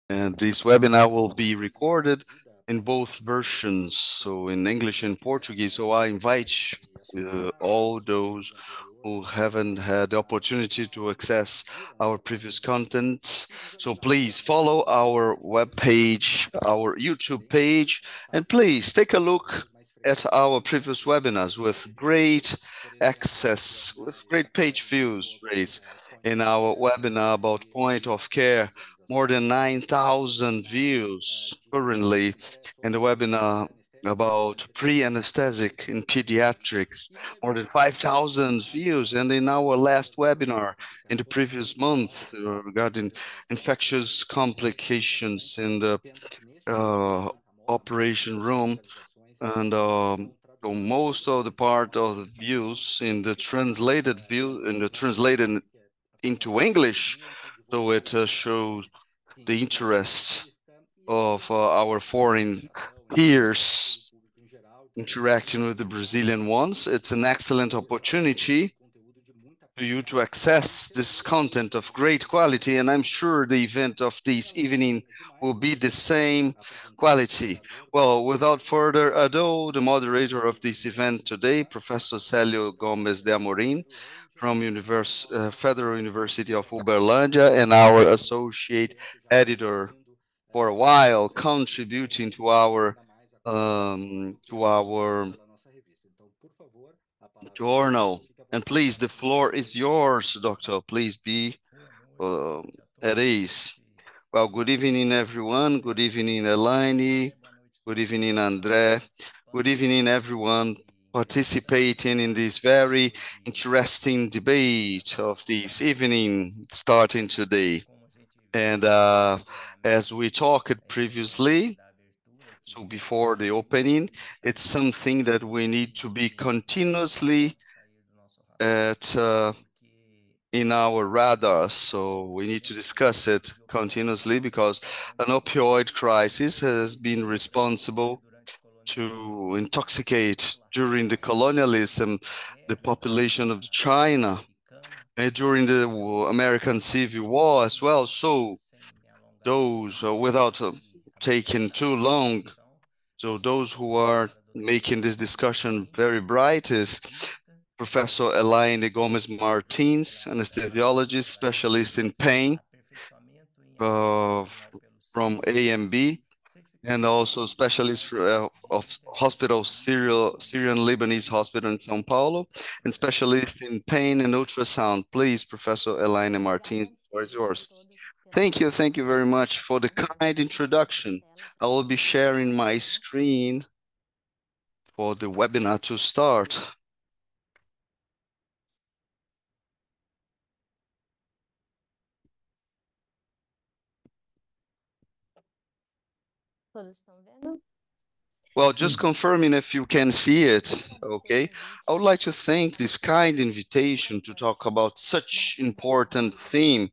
And this webinar will be recorded in both versions, so in English and Portuguese. So I invite all those who haven't had the opportunity to access our previous content. So please follow our webpage, our YouTube page, and please take a look at our previous webinars with great access, with great page views rates. In our webinar about point of care, more than 9,000 views currently. In the webinar about pre-anesthetic in pediatrics, more than 5,000 views. And in our last webinar in the previous month regarding infectious complications in the operation room, and so most of the part of the views in the translated view, in the translated into English, so it shows the interest of our foreign peers interacting with the Brazilian ones. It's an excellent opportunity for you to access this content of great quality, and I'm sure the event of this evening will be the same quality. Well, without further ado, the moderator of this event today, Professor Célio Gomes de Amorim, from Federal University of Uberlândia, and our associate editor for a while, contributing to our journal. And please, the floor is yours, Doctor. Please be at ease. Well, good evening, everyone. Good evening, Elaine. Good evening, André. Good evening, everyone participating in this very interesting debate of this evening starting today. And as we talked previously, so before the opening, it's something that we need to be continuously at in our radar. So we need to discuss it continuously because an opioid crisis has been responsible to intoxicate during the colonialism the population of China and during the American Civil War as well. So those without taking too long, so those who are making this discussion very bright is Professor Elaine Gomes Martins, anesthesiologist, specialist in pain uh, from AMB, and also specialist of hospital Syrian Lebanese Hospital in São Paulo, and specialist in pain and ultrasound. Please, Professor Elaine Martins, the floor is yours. Thank you very much for the kind introduction. I will be sharing my screen for the webinar to start. Well, just confirming if you can see it, okay? I would like to thank this kind invitation to talk about such important theme,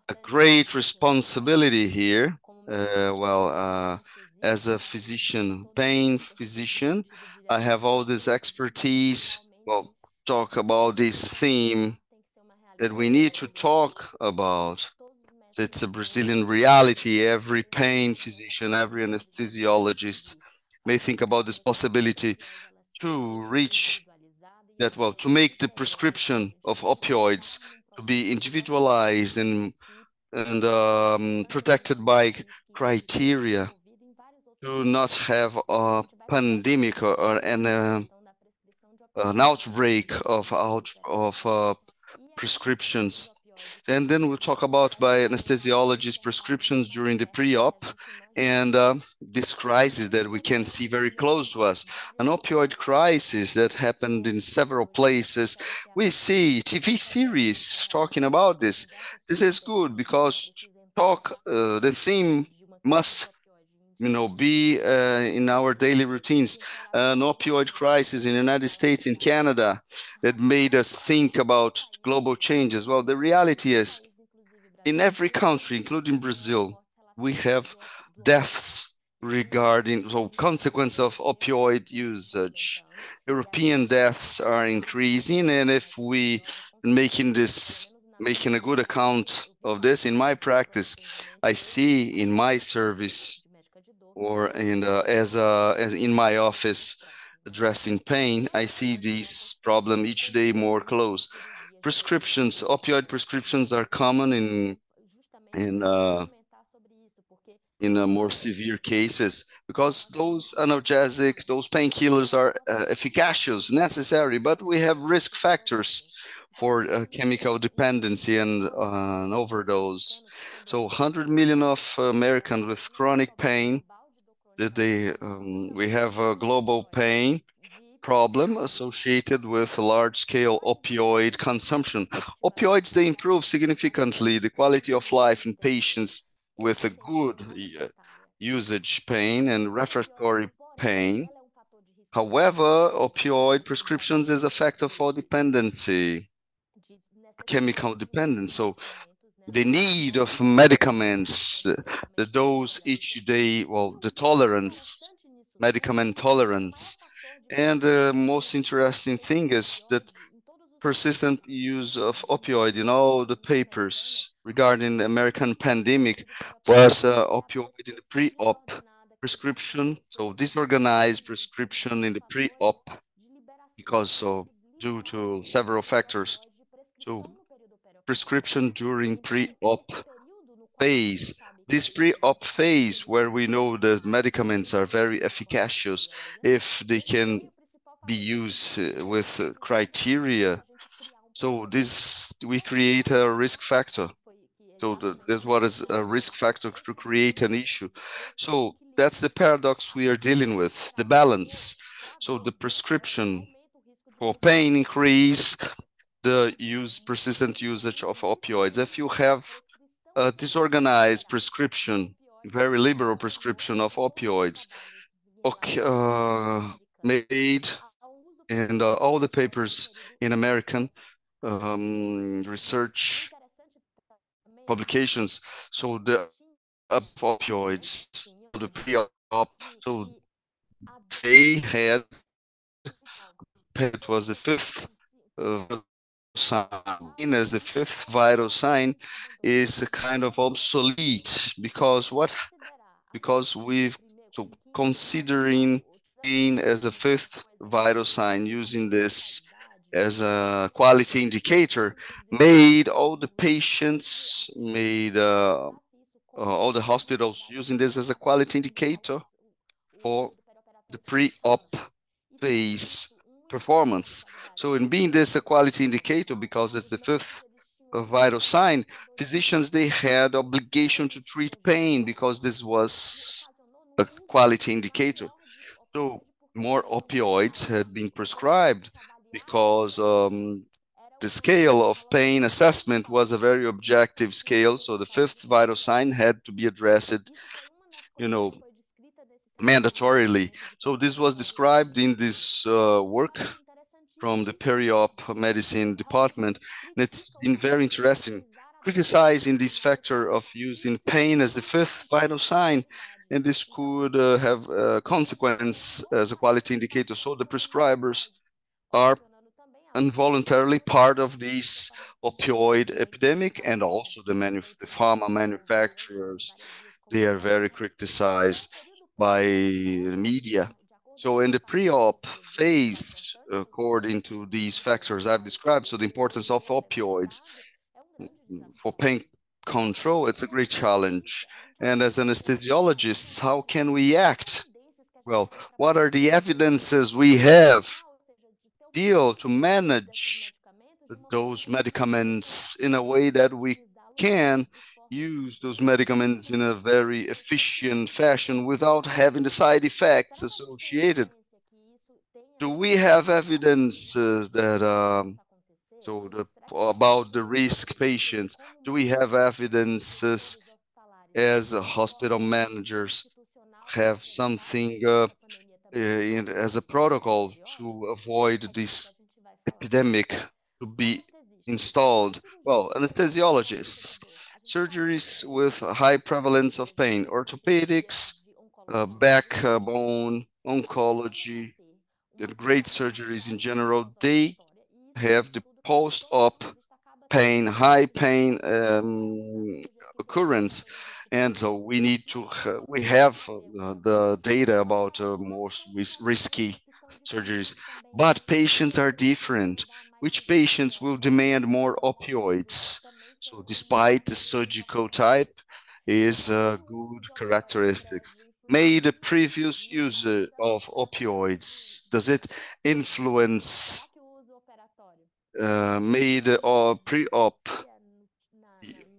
a great responsibility here. As a physician, pain physician, I have all this expertise. Well, talk about this theme that we need to talk about. It's a Brazilian reality. Every pain physician, every anesthesiologist may think about this possibility to reach that, well, to make the prescription of opioids to be individualized and protected by criteria, to not have a pandemic or an outbreak of prescriptions. And then we'll talk about by anesthesiologist prescriptions during the pre-op and this crisis that we can see very close to us, an opioid crisis that happened in several places. We see TV series talking about this. This is good because the theme must be in our daily routines. An opioid crisis in the United States, in Canada, that made us think about global changes. Well, the reality is, in every country, including Brazil, we have deaths regarding, so consequence of opioid usage. European deaths are increasing, and if we making a good account of this. In my practice, I see in my service or as in my office addressing pain, I see this problem each day more close. Prescriptions, opioid prescriptions are common in uh, in more severe cases because those analgesics, those painkillers are efficacious, necessary, but we have risk factors for chemical dependency and an overdose. So 100 million of Americans with chronic pain, we have a global pain problem associated with large-scale opioid consumption. Opioids, they improve significantly the quality of life in patients with a good usage pain and refractory pain. However, opioid prescriptions is a factor for dependency, chemical dependence. So the need of medicaments, the dose each day, well, the tolerance, medicament tolerance. And the most interesting thing is that persistent use of opioid in all the papers regarding the American pandemic was opioid in the pre-op prescription, so disorganized prescription in the pre-op because of due to several factors. So prescription during pre-op phase. This pre-op phase where we know that medicaments are very efficacious if they can be used with criteria. So this we create a risk factor. So that's what is a risk factor to create an issue. So that's the paradox we are dealing with, the balance. So the prescription for pain increase, the persistent usage of opioids. If you have a disorganized prescription, very liberal prescription of opioids, okay, made and all the papers in American research publications. So the opioids, the pre-op, so they had it was the fifth sign as the fifth vital sign is kind of obsolete because what? Because we've so considering pain as the fifth vital sign, using this as a quality indicator, made all the patients, made all the hospitals using this as a quality indicator for the pre-op phase performance. So in being this a quality indicator, because it's the fifth vital sign, physicians, they had obligation to treat pain because this was a quality indicator. So more opioids had been prescribed because the scale of pain assessment was a very objective scale. So the fifth vital sign had to be addressed, you know, mandatorily. So this was described in this work from the peri-op medicine department, and it's been very interesting, criticizing this factor of using pain as the fifth vital sign, and this could have a consequence as a quality indicator. So the prescribers are involuntarily part of this opioid epidemic, and also the pharma manufacturers, they are very criticized by the media. So in the pre-op phase, according to these factors I've described, so the importance of opioids for pain control, it's a great challenge. And as anesthesiologists, how can we act? Well, what are the evidences we have deal to manage those medicaments in a way that we can use those medicaments in a very efficient fashion without having the side effects associated? Do we have evidences that about the risk patients? Do we have evidences as hospital managers have something as a protocol to avoid this epidemic to be installed? Well, anesthesiologists, surgeries with high prevalence of pain, orthopedics, backbone, oncology, and great surgeries in general, they have the post-op pain, high pain occurrence. And so we need to, we have the data about most risky surgeries, but patients are different. Which patients will demand more opioids? So despite the surgical type is good characteristics. May the previous use of opioids, does it influence made or pre-op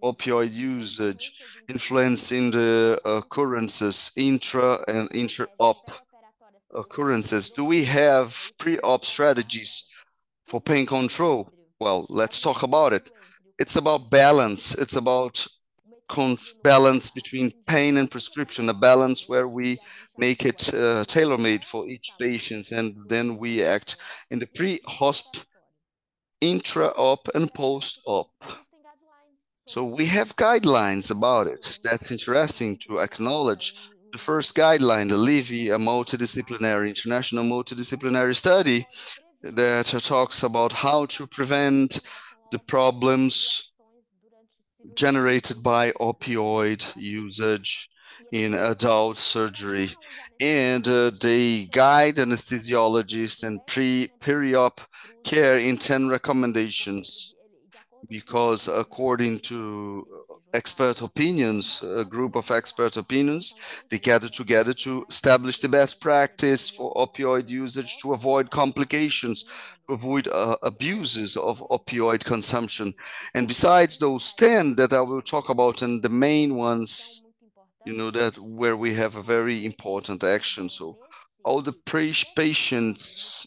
opioid usage influencing the occurrences, intra and intra-op occurrences? Do we have pre-op strategies for pain control? Well, let's talk about it. It's about balance. It's about balance between pain and prescription, a balance where we make it tailor-made for each patient, and then we act in the pre-hosp, intra-op, and post-op. So we have guidelines about it. That's interesting to acknowledge. The first guideline, the Levy, a multidisciplinary, international multidisciplinary study that talks about how to prevent the problems generated by opioid usage in adult surgery. And they guide anesthesiologists and peri-op care in 10 recommendations, because according to expert opinions, a group of expert opinions, they gather together to establish the best practice for opioid usage to avoid complications, to avoid abuses of opioid consumption. And besides those 10 that I will talk about, and the main ones, that where we have a very important action. So all the patients,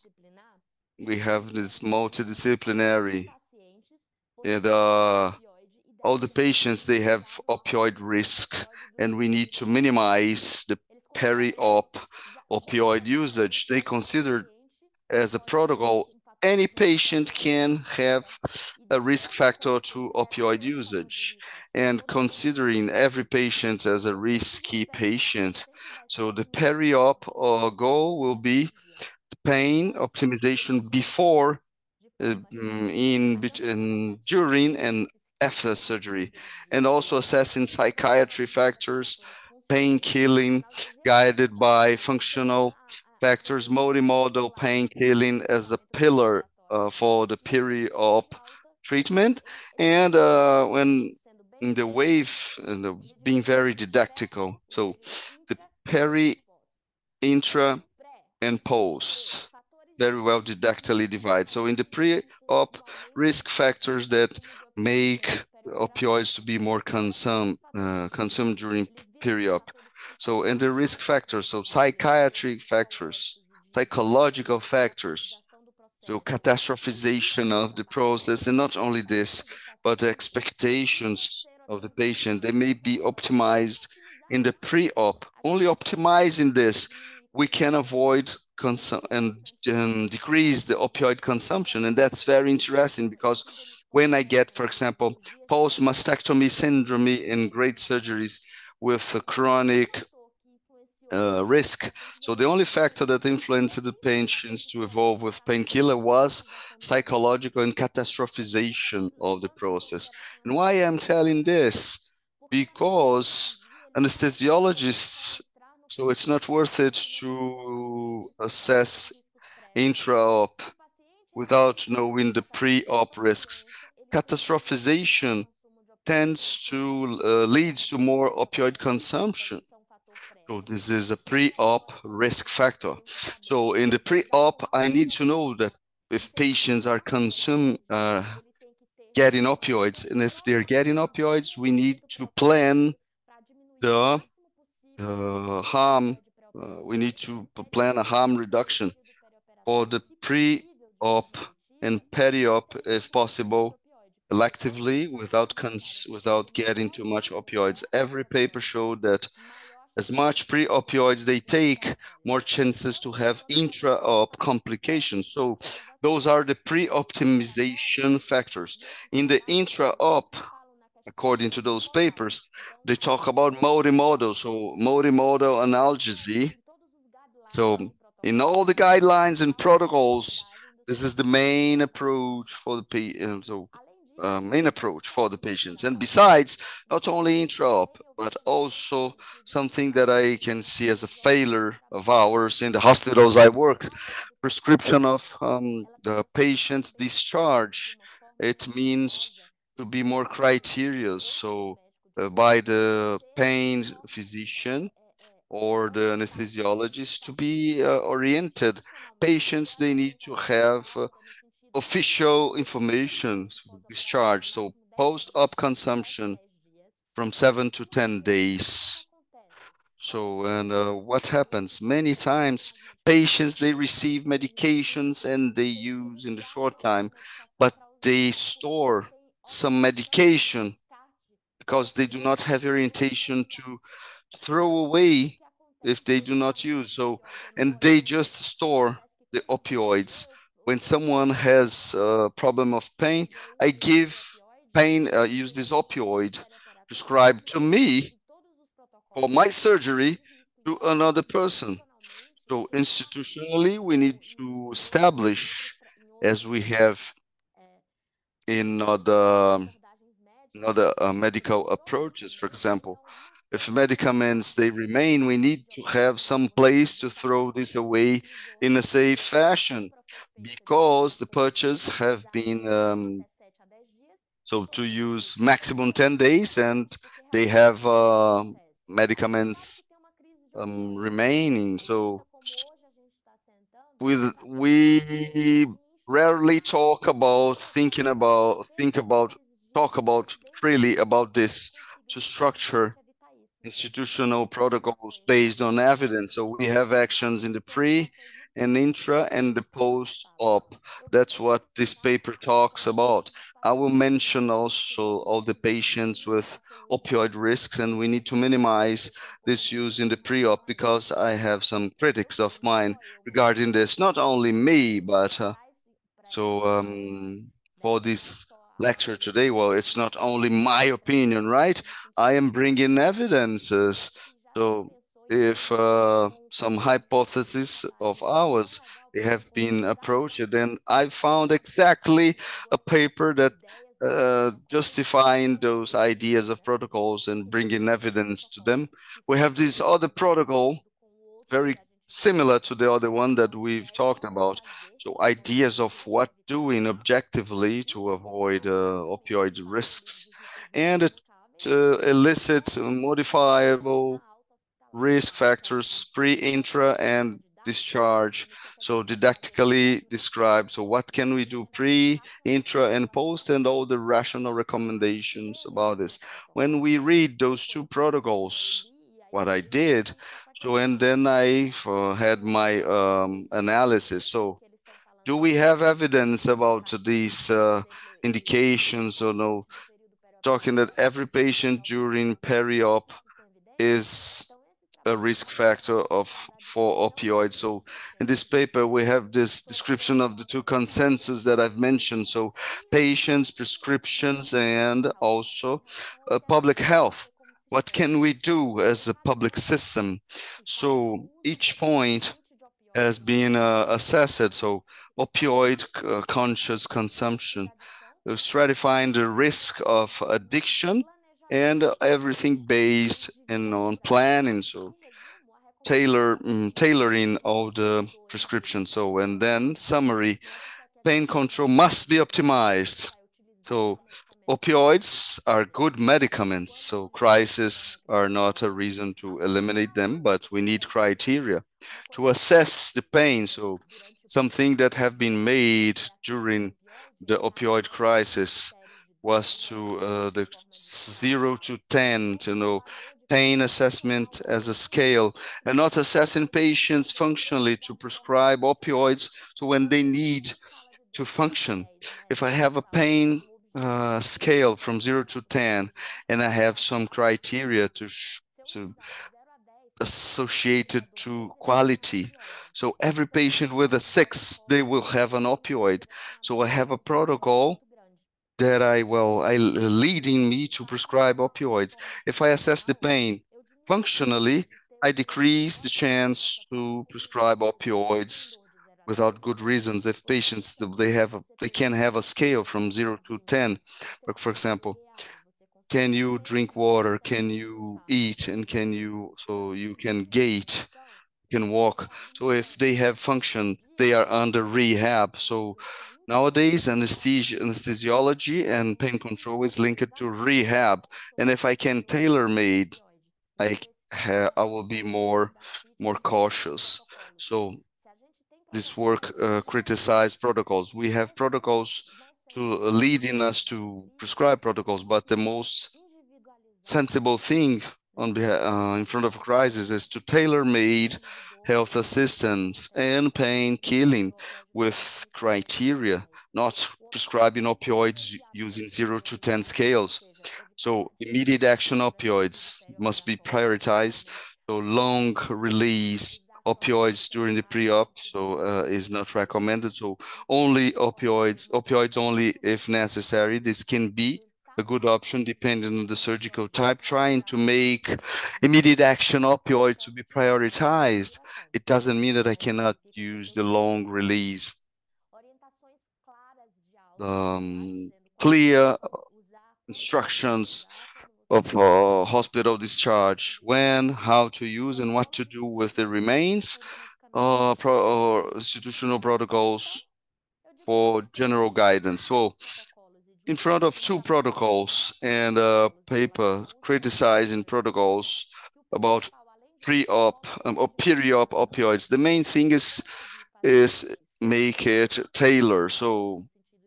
we have this multidisciplinary, and all the patients, they have opioid risk, and we need to minimize the peri-op opioid usage. They consider as a protocol, any patient can have a risk factor to opioid usage, and considering every patient as a risky patient. So the peri-op goal will be pain optimization before, during, and after surgery, and also assessing psychiatry factors, pain killing, guided by functional factors, multimodal pain killing as a pillar for the peri-op treatment, and when in the wave, being very didactical. So the peri, intra, and post, very well didactically divided. So in the pre-op, risk factors that make opioids to be more consumed during peri-op. So and the risk factors, so psychiatric factors, psychological factors, so catastrophization of the process, and not only this, but the expectations of the patient, they may be optimized in the pre-op. Only optimizing this, we can avoid and decrease the opioid consumption. And that's very interesting, because when I get, for example, post-mastectomy syndrome in great surgeries with a chronic risk. So the only factor that influenced the patients to evolve with painkiller was psychological and catastrophization of the process. And why I'm telling this? Because anesthesiologists, so it's not worth it to assess intra-op without knowing the pre-op risks. Catastrophization tends to leads to more opioid consumption. So this is a pre-op risk factor. So in the pre-op, I need to know that if patients are getting opioids, and if they're getting opioids, we need to plan the harm. We need to plan a harm reduction for the pre-op and peri-op, if possible, electively, without getting too much opioids. Every paper showed that as much pre-opioids they take, more chances to have intra-op complications. So those are the pre-optimization factors. In the intra-op, according to those papers, they talk about multimodal, so multimodal analgesia. So in all the guidelines and protocols, this is the main approach for the patient. So main approach for the patients. And besides, not only intra-op, but also something that I can see as a failure of ours in the hospitals I work, prescription of the patient's discharge. It means to be more criteria. So by the pain physician or the anesthesiologist to be oriented. Patients, they need to have official information discharge. So post-op consumption from 7 to 10 days. So, and what happens? Many times, patients, they receive medications and they use in the short time, but they store some medication because they do not have orientation to throw away if they do not use. So, and they just store the opioids. When someone has a problem of pain, I give pain, use this opioid prescribed to me for my surgery to another person. So institutionally, we need to establish, as we have in other medical approaches, for example, if medicaments they remain, we need to have some place to throw this away in a safe fashion because the purchase have been so to use maximum 10 days and they have medicaments remaining. So we rarely talk about freely about this to structure institutional protocols based on evidence. So we have actions in the pre and intra and the post-op. That's what this paper talks about. I will mention also all the patients with opioid risks, and we need to minimize this use in the pre-op because I have some critics of mine regarding this. Not only me, but for this lecture today, well, it's not only my opinion, right? I am bringing evidences. So if some hypotheses of ours they have been approached, then I found exactly a paper that justifying those ideas of protocols and bringing evidence to them. We have this other protocol very similar to the other one that we've talked about. So ideas of what doing objectively to avoid opioid risks and elicit modifiable risk factors pre, intra, and discharge. So didactically described. So what can we do pre, intra, and post, and all the rational recommendations about this. When we read those two protocols, what I did, so and then I had my analysis. So do we have evidence about these indications or no? Talking that every patient during peri-op is a risk factor of for opioids. So in this paper, we have this description of the two consensus that I've mentioned. So patients, prescriptions, and also public health. What can we do as a public system? So each point has been assessed. So opioid conscious consumption, stratifying the risk of addiction and everything based on planning. So tailoring all the prescriptions. So, and then summary, pain control must be optimized. So opioids are good medicaments. So crises are not a reason to eliminate them, but we need criteria to assess the pain. So something that have been made during the opioid crisis was to the 0 to 10 to know pain assessment as a scale and not assessing patients functionally to prescribe opioids so when they need to function. If I have a pain scale from 0 to 10 and I have some criteria to associated to quality. So every patient with a 6, they will have an opioid. So I have a protocol that I leading me to prescribe opioids. If I assess the pain functionally, I decrease the chance to prescribe opioids without good reasons. If patients they can have a scale from 0 to 10, like for example, can you drink water, can you eat, and so you can gait, can walk. So if they have function, they are under rehab. So nowadays, anesthesiology and pain control is linked to rehab. And if I can tailor-made, I I will be more cautious. So this work criticize protocols. We have protocols to leading us to prescribe protocols, but the most sensible thing in front of a crisis is to tailor-made health assistance and pain killing with criteria, not prescribing opioids using 0 to 10 scales. So immediate action opioids must be prioritized. So long release opioids during the pre-op is not recommended. So only opioids only if necessary. This can be a good option depending on the surgical type. Trying to make immediate action opioid to be prioritized, it doesn't mean that I cannot use the long release. Clear instructions of hospital discharge, when, how to use, and what to do with the remains, or institutional protocols for general guidance. So in front of two protocols and a paper criticizing protocols about pre-op or peri-op opioids, the main thing is make it tailor. So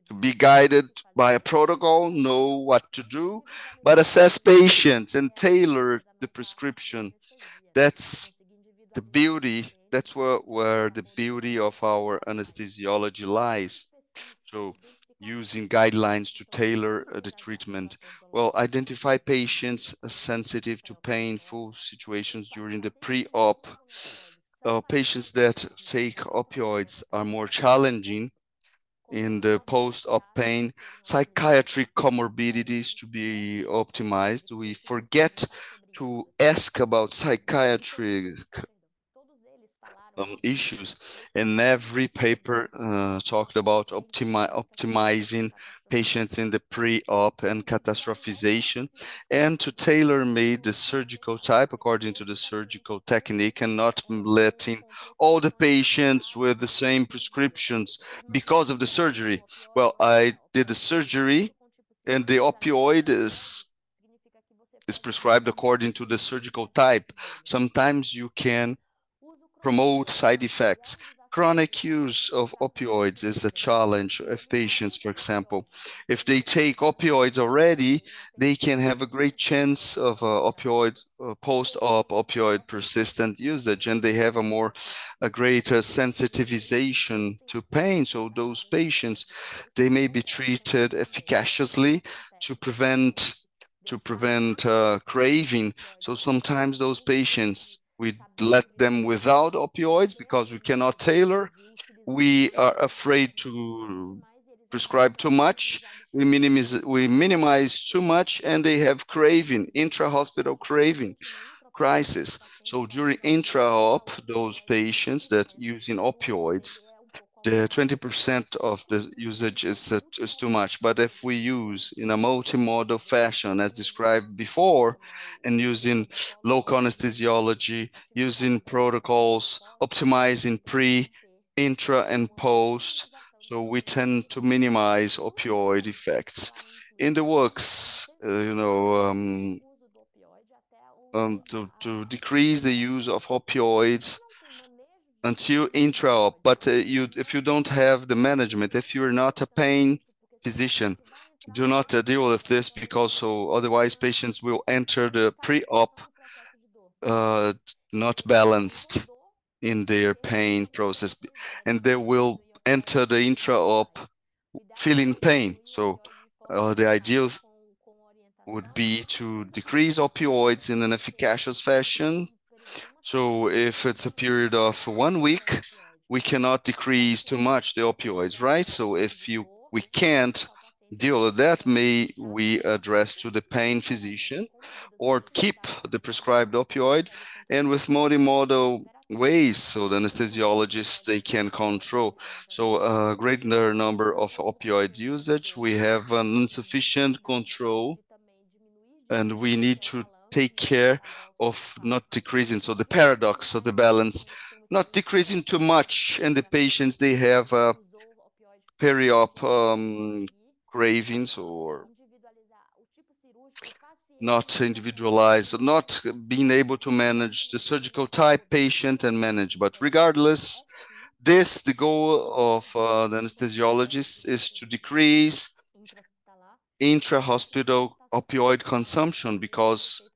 to be guided by a protocol, know what to do, but assess patients and tailor the prescription. That's the beauty. That's where the beauty of our anesthesiology lies. So using guidelines to tailor the treatment. Well, identify patients sensitive to painful situations during the pre-op. Patients that take opioids are more challenging in the post-op pain. Psychiatric comorbidities to be optimized. We forget to ask about psychiatric issues. And every paper talked about optimizing patients in the pre-op and catastrophization, and to tailor-made the surgical type according to the surgical technique, and not letting all the patients with the same prescriptions because of the surgery. Well, I did the surgery and the opioid is prescribed according to the surgical type. Sometimes you can promote side effects. Chronic use of opioids is a challenge of patients, for example. If they take opioids already, they can have a great chance of post-op opioid persistent usage, and they have a greater sensitization to pain. So those patients, they may be treated efficaciously to prevent craving. So sometimes those patients, we let them without opioids because we cannot tailor. We are afraid to prescribe too much. We minimize too much, and they have craving, intra-hospital craving crisis. So during intra-op, those patients that using opioids, the 20% of the usage is too much. But if we use in a multimodal fashion, as described before, and using local anesthesiology, using protocols, optimizing pre, intra, and post, so we tend to minimize opioid effects. In the works, to decrease the use of opioids until intra-op. But if you don't have the management, if you're not a pain physician, do not deal with this, because otherwise patients will enter the pre-op uh, not balanced in their pain process, and they will enter the intra-op feeling pain. So the ideal would be to decrease opioids in an efficacious fassion. So if it's a period of 1 week, we cannot decrease too much the opioids, right? So if we can't deal with that, may we address to the pain physician or keep the prescribed opioid. And with multimodal ways so the anesthesiologists they can control. So a greater number of opioid usage, we have an insufficient control, and we need to take care of not decreasing. So the paradox of the balance, not decreasing too much, and the patients they have peri-op cravings or not individualized, not being able to manage the surgical type patient and manage. But regardless, the goal of the anesthesiologist is to decrease intra-hospital opioid consumption because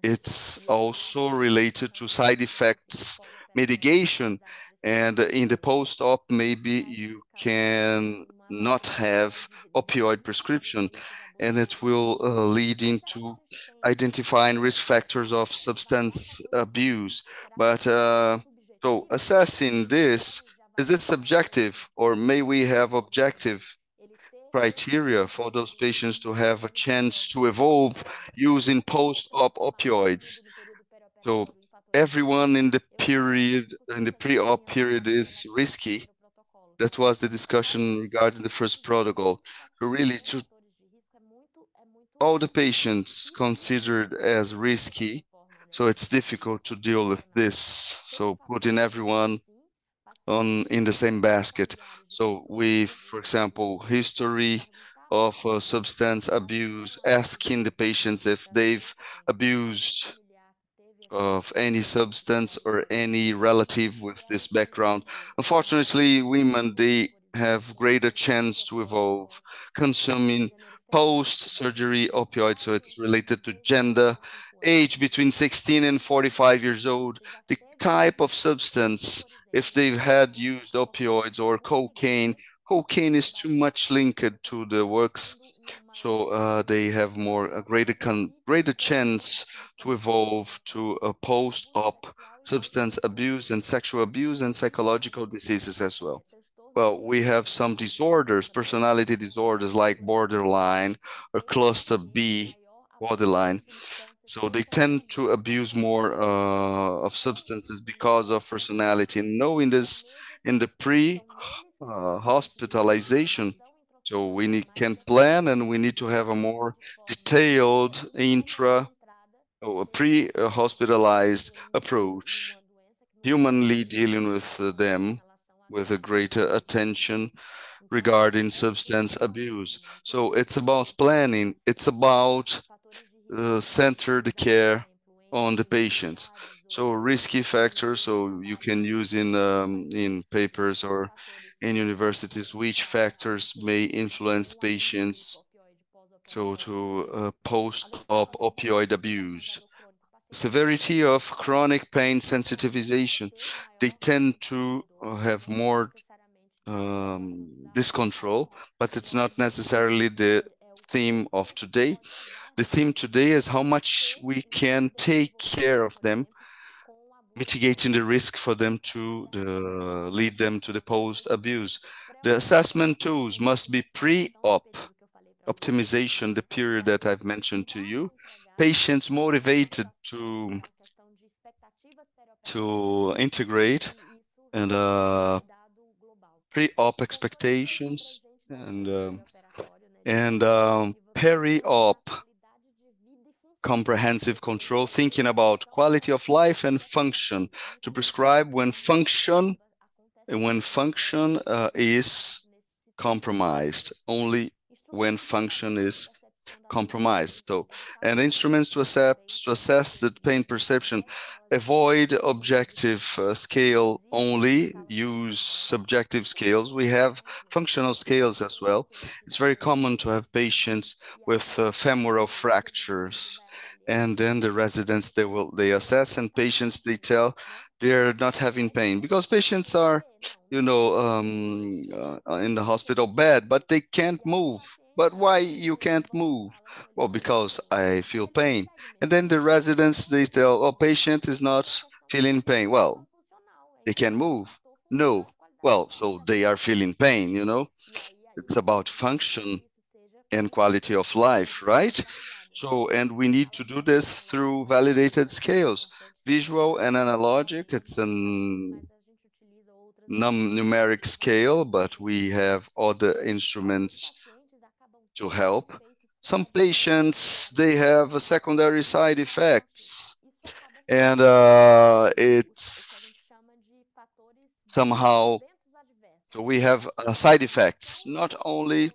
it's also related to side effects mitigation. And in the post-op, maybe you can not have opioid prescription, and it will lead into identifying risk factors of substance abuse. But so assessing this, is this subjective or may we have objective criteria for those patients to have a chance to evolve using post-op opioids? So everyone in the period, in the pre-op period is risky. That was the discussion regarding the first protocol. So really, to all the patients considered as risky, so it's difficult to deal with this. So putting everyone on in the same basket. So with, for example, history of substance abuse, asking the patients if they've abused of any substance or any relative with this background. Unfortunately, women, they have greater chance to evolve consuming post-surgery opioids, so it's related to gender, age between 16 and 45 years old, the type of substance, if they've had used opioids or cocaine. Cocaine is too much linked to the works, so they have more a greater chance to evolve to a post-op substance abuse and sexual abuse and psychological diseases as well. Well, we have some disorders, personality disorders like borderline or cluster B borderline. So they tend to abuse more of substances because of personality. And knowing this in the pre-hospitalization, so can plan and we need to have a more detailed or a pre-hospitalized approach, humanly dealing with them with a greater attention regarding substance abuse. So it's about planning, it's about centered care on the patients. So risky factors, so you can use in papers or in universities which factors may influence patients so to post-op opioid abuse. Severity of chronic pain sensitization. They tend to have more this control, but it's not necessarily the theme of today. The theme today is how much we can take care of them, mitigating the risk for them to lead them to the post abuse. The assessment tools must be pre-op optimization, the period that I've mentioned to you. Patients motivated to integrate and pre-op expectations and peri-op comprehensive control, thinking about quality of life and function to prescribe when function is compromised, only when function is compromised. So, and instruments to assess the pain perception, avoid objective scale only, use subjective scales. We have functional scales as well. It's very common to have patients with femoral fractures, and then the residents they assess, and patients they tell they're not having pain because patients are in the hospital bed, but they can't move. But why you can't move? Well, because I feel pain. And then the residents, they tell, oh, patient is not feeling pain. Well, they can move. No. Well, so they are feeling pain. It's about function and quality of life, right? So, and we need to do this through validated scales, visual and analogic. It's a numeric scale, but we have other instruments to help. Some patients, they have secondary side effects, and it's somehow, so we have side effects, not only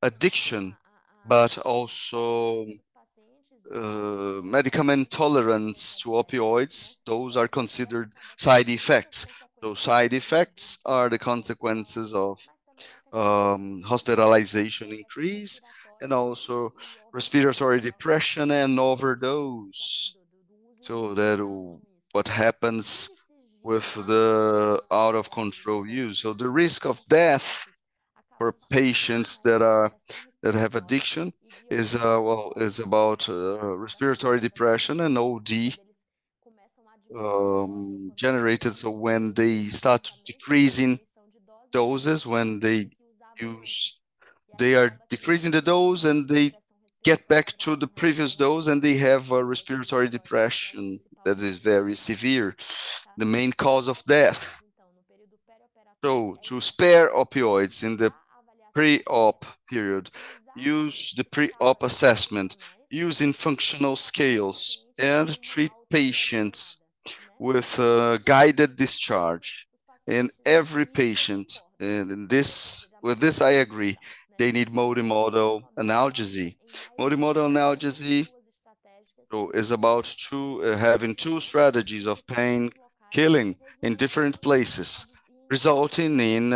addiction, but also medicament tolerance to opioids. Those are considered side effects. Those side effects are the consequences of hospitalization increase, and also respiratory depression and overdose. So that what happens with the out of control use. So the risk of death for patients that have addiction is is about respiratory depression and OD generated. So when they start decreasing doses, when use they are decreasing the dose and they get back to the previous dose and they have a respiratory depression that is very severe, the main cause of death. So to spare opioids in the pre-op period, use the pre-op assessment using functional scales and treat patients with guided discharge. In every patient, and in with this I agree, they need multimodal analgesie. Multimodal analgesie is about having two strategies of pain killing in different places, resulting in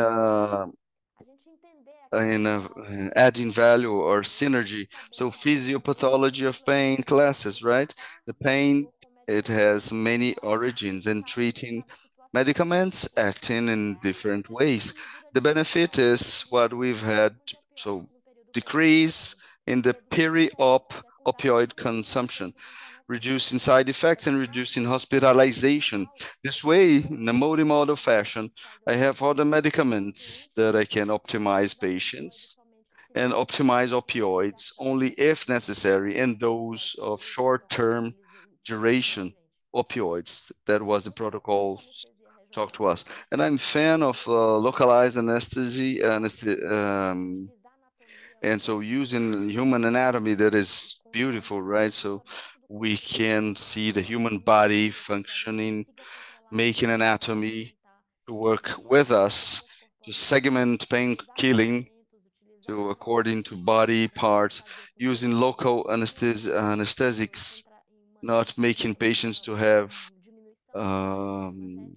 adding value or synergy. So physiopathology of pain classes, right? The pain, it has many origins, and treating medicaments acting in different ways. The benefit is what we've had, so decrease in the peri-op opioid consumption, reducing side effects and reducing hospitalization. This way, in a multimodal fashion, I have other medicaments that I can optimize patients and optimize opioids only if necessary, and those of short-term duration opioids. That was the protocol talked to us. And I'm a fan of localized and so using human anatomy that is beautiful, right? So we can see the human body functioning, making anatomy to work with us to segment pain killing to according to body parts, using local anesthetics, not making patients to have, um,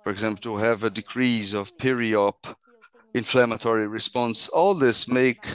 for example, to have a decrease of peri-op inflammatory response. All this make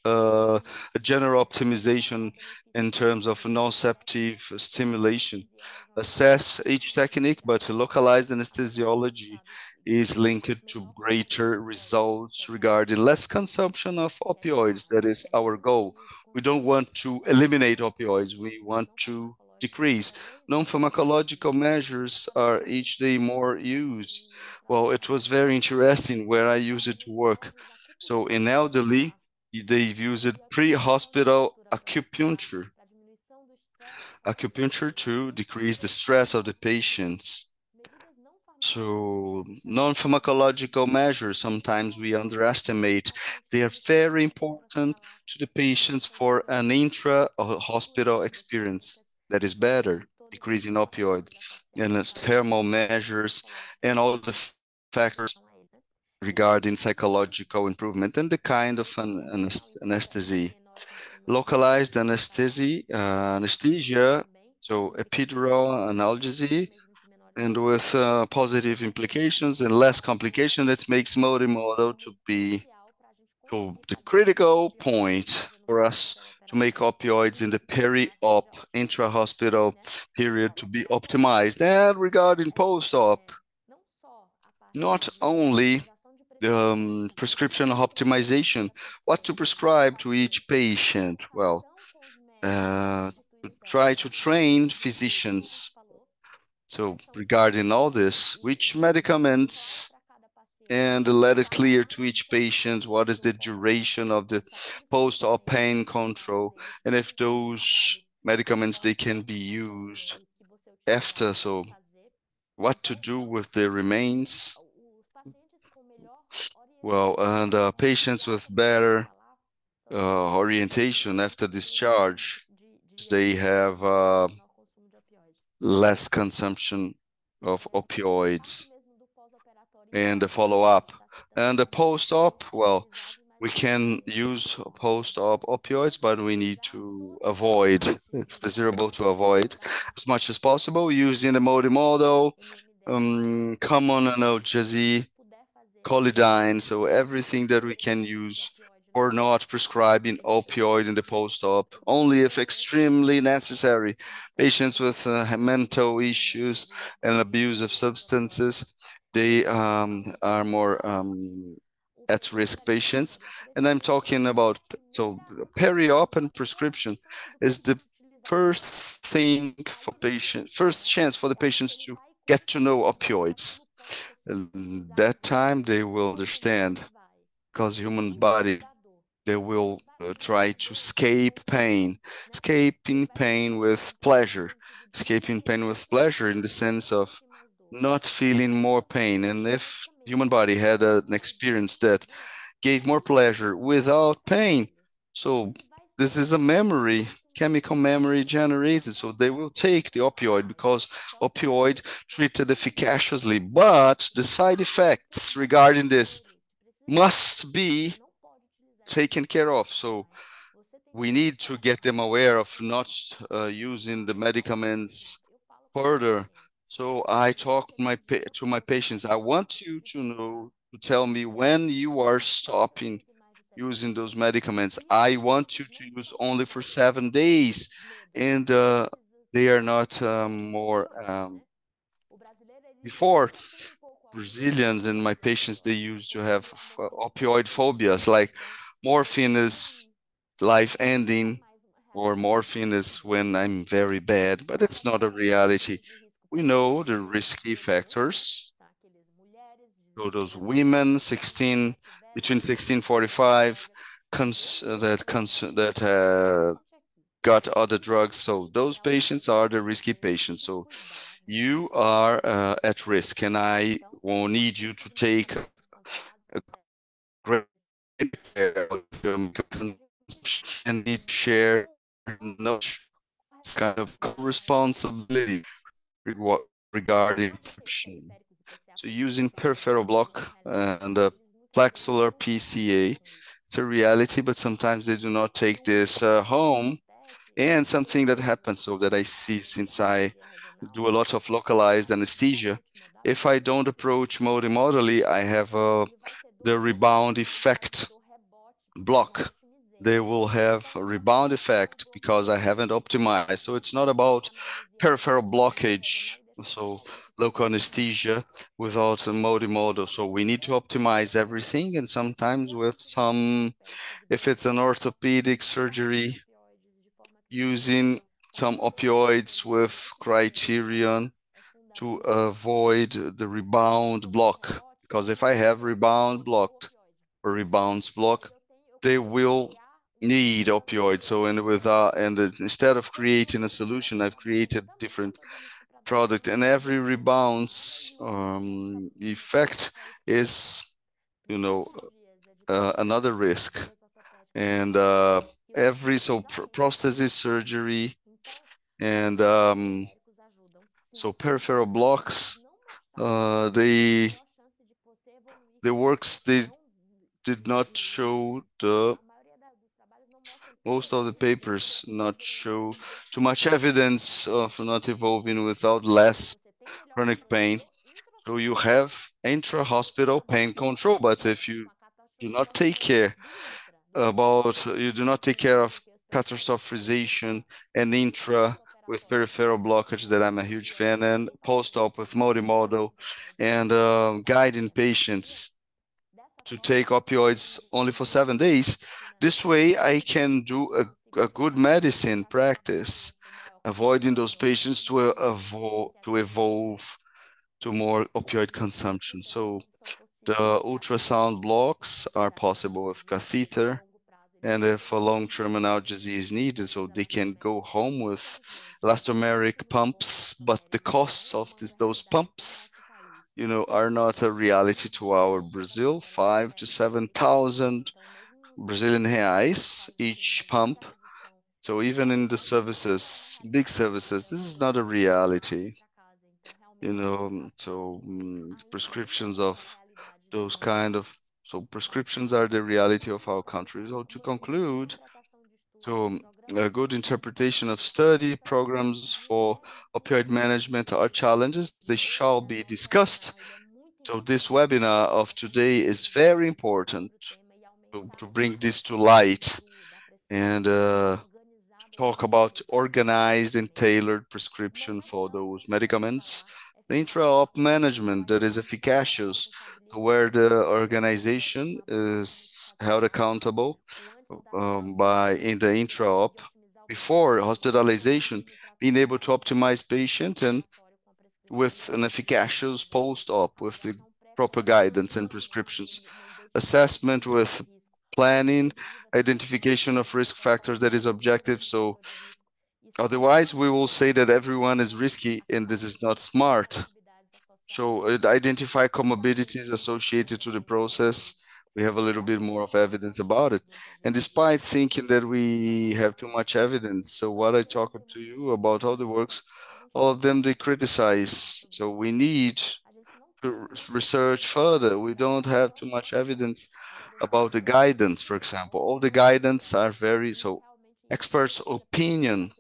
a general optimization in terms of nociceptive stimulation. Assess each technique, but localized anesthesiology is linked to greater results regarding less consumption of opioids. That is our goal. We don't want to eliminate opioids. We want to decrease. Non-pharmacological measures are each day more used. Well, it was very interesting where I use it to work. So in elderly, they've used pre-hospital acupuncture to decrease the stress of the patients. So non-pharmacological measures, sometimes we underestimate. They are very important to the patients for an intra-hospital experience that is better, decreasing opioid and thermal measures and all the factors regarding psychological improvement and the kind of anesthesia. Localized anesthesia, so epidural analgesia, and with positive implications and less complication, that makes multimodal to be the critical point for us to make opioids in the peri-op intra-hospital period to be optimized. And regarding post-op, not only the prescription optimization, what to prescribe to each patient. Well, to try to train physicians. So regarding all this, which medicaments and let it clear to each patient what is the duration of the post-op pain control, and if those medicaments they can be used after, so what to do with the remains. Well, and patients with better orientation after discharge, they have less consumption of opioids and the follow-up. And the post-op, well, we can use post-op opioids, but we need to avoid, it's desirable to avoid as much as possible using the multimodal, common analgesic, Colidine, so everything that we can use for not prescribing opioid in the post-op, only if extremely necessary. Patients with mental issues and abuse of substances, they are more at-risk patients. And I'm talking about, so peri-op and prescription is the first thing for patient, first chance for the patients to get to know opioids. That time they will understand, because human body, they will try to escaping pain with pleasure, escaping pain with pleasure in the sense of not feeling more pain. And if human body had an experience that gave more pleasure without pain, so this is a memory, chemical memory generated. So they will take the opioid because opioid treated efficaciously, but the side effects regarding this must be taken care of. So we need to get them aware of not using the medicaments further. So I talk to my patients. I want you to know, to tell me when you are stopping using those medicaments. I want you to use only for 7 days, and they are not more. Before, Brazilians and my patients, they used to have opioid phobias, like morphine is life ending, or morphine is when I'm very bad, but it's not a reality. We know the risky factors. So those women, 16, between 1645, that got other drugs. So those patients are the risky patients. So you are at risk, and I will need you to take a great care of your consumption and need to share knowledge. It's kind of co-responsibility regarding prescription. So using peripheral block and a plexular PCA, it's a reality, but sometimes they do not take this home. And something that happens, so that I see since I do a lot of localized anesthesia, if I don't approach multimodally, I have the rebound effect block. They will have a rebound effect because I haven't optimized. So it's not about peripheral blockage, so local anesthesia without a multimodal. So we need to optimize everything, and sometimes with some, if it's an orthopedic surgery, using some opioids with criterion to avoid the rebound block. Because if I have rebound blocked or rebounds block, they will need opioids. So instead of creating a solution, I've created different product, and every rebounds effect is, you know, another risk. And every prosthesis surgery and so peripheral blocks, the works they did not show the most of the papers not show too much evidence of not evolving without less chronic pain. So you have intra-hospital pain control, but if you do not take care you do not take care of catastrophization and intra with peripheral blockage, that I'm a huge fan, and post-op with multimodal, and guiding patients to take opioids only for 7 days. This way, I can do a good medicine practice, avoiding those patients to evolve to more opioid consumption. So The ultrasound blocks are possible with catheter, and if a long-term analgesia is needed, so they can go home with elastomeric pumps, but the costs of those pumps, are not a reality to our Brazil. 5 to 7 thousand Brazilian reais each pump. So even in the services, big services, this is not a reality. Prescriptions of those kind of prescriptions are the reality of our country. So to conclude, so a good interpretation of study programs for opioid management are challenges. They shall be discussed. So this webinar of today is very important to bring this to light and talk about organized and tailored prescription for those medicaments. The intra-op management that is efficacious, where the organization is held accountable by in the intra-op before hospitalization, being able to optimize patient and with an efficacious post-op with the proper guidance and prescriptions, assessment with planning, identification of risk factors that is objective. So otherwise, we will say that everyone is risky and this is not smart. So identify comorbidities associated to the process. We have a little bit more of evidence about it. And despite thinking that we have too much evidence, so what I talked to you about all the works, all of them they criticize. So we need to research further. We don't have too much evidence about the guidance, for example. All the guidance are very experts' opinion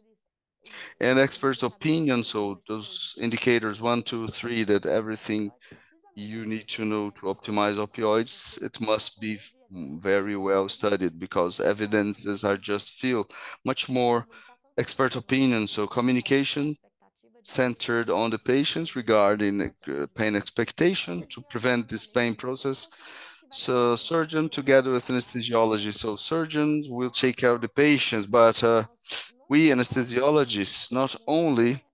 and experts' opinion. So those indicators 1, 2, 3, that everything you need to know to optimize opioids, it must be very well studied because evidences are just few, much more expert opinion. So communication centered on the patients regarding pain expectation to prevent this pain process. So surgeon together with anesthesiology. So surgeons will take care of the patients, but we anesthesiologists, not only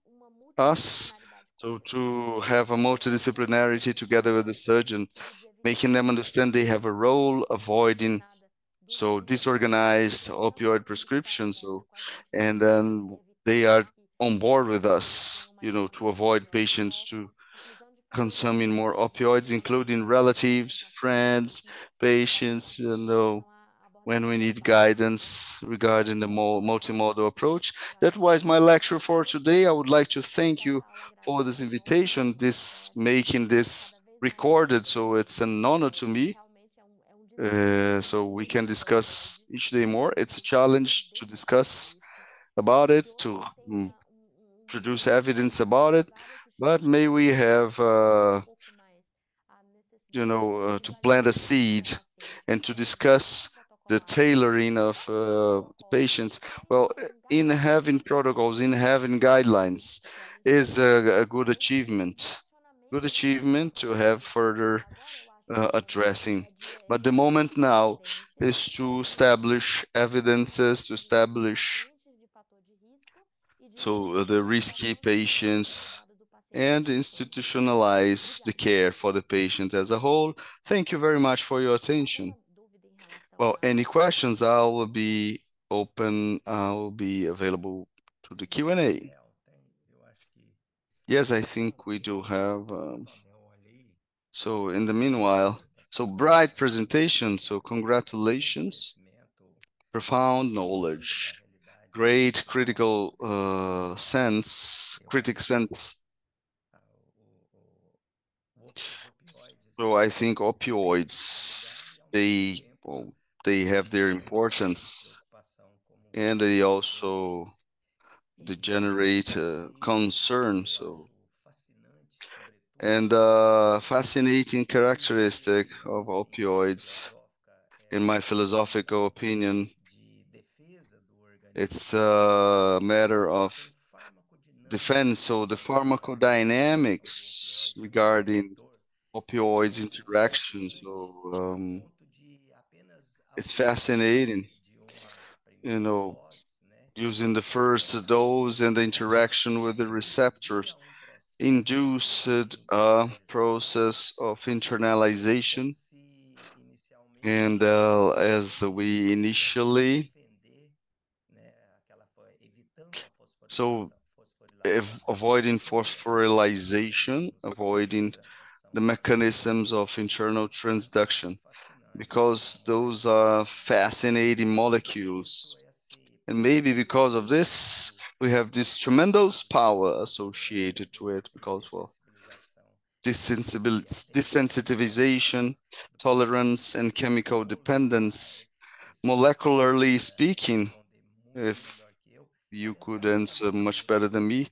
us, so to have a multidisciplinarity together with the surgeon, making them understand they have a role avoiding disorganized opioid prescription. And then they are on board with us, to avoid patients to consuming more opioids, including relatives, friends, patients, when we need guidance regarding the multimodal approach. That was my lecture for today. I would like to thank you for this invitation, this making this recorded. So it's an honor to me. So we can discuss each day more. It's a challenge to discuss about it, to produce evidence about it, but may we have to plant a seed and to discuss the tailoring of patients. Well, in having protocols, in having guidelines is a good achievement. Good achievement to have further addressing. But the moment now is to establish evidences, to establish the risky patients and institutionalize the care for the patient as a whole. Thank you very much for your attention. Well, any questions, I will be open, I will be available to the Q&A. Yes, I think we do have. So in the meanwhile, bright presentation, so congratulations, profound knowledge, great critical sense, critic sense. So I think opioids, they have their importance, and they also generate concern. So, and fascinating characteristic of opioids, in my philosophical opinion, it's a matter of defense. So the pharmacodynamics regarding opioids interaction. So it's fascinating, you know, using the first dose and the interaction with the receptors. induced a process of internalization. And as we initially, so if avoiding phosphorylation, avoiding the mechanisms of internal transduction, because those are fascinating molecules. And maybe because of this, we have this tremendous power associated to it, because, well, desensitization, tolerance, and chemical dependence, molecularly speaking, if you could answer much better than me,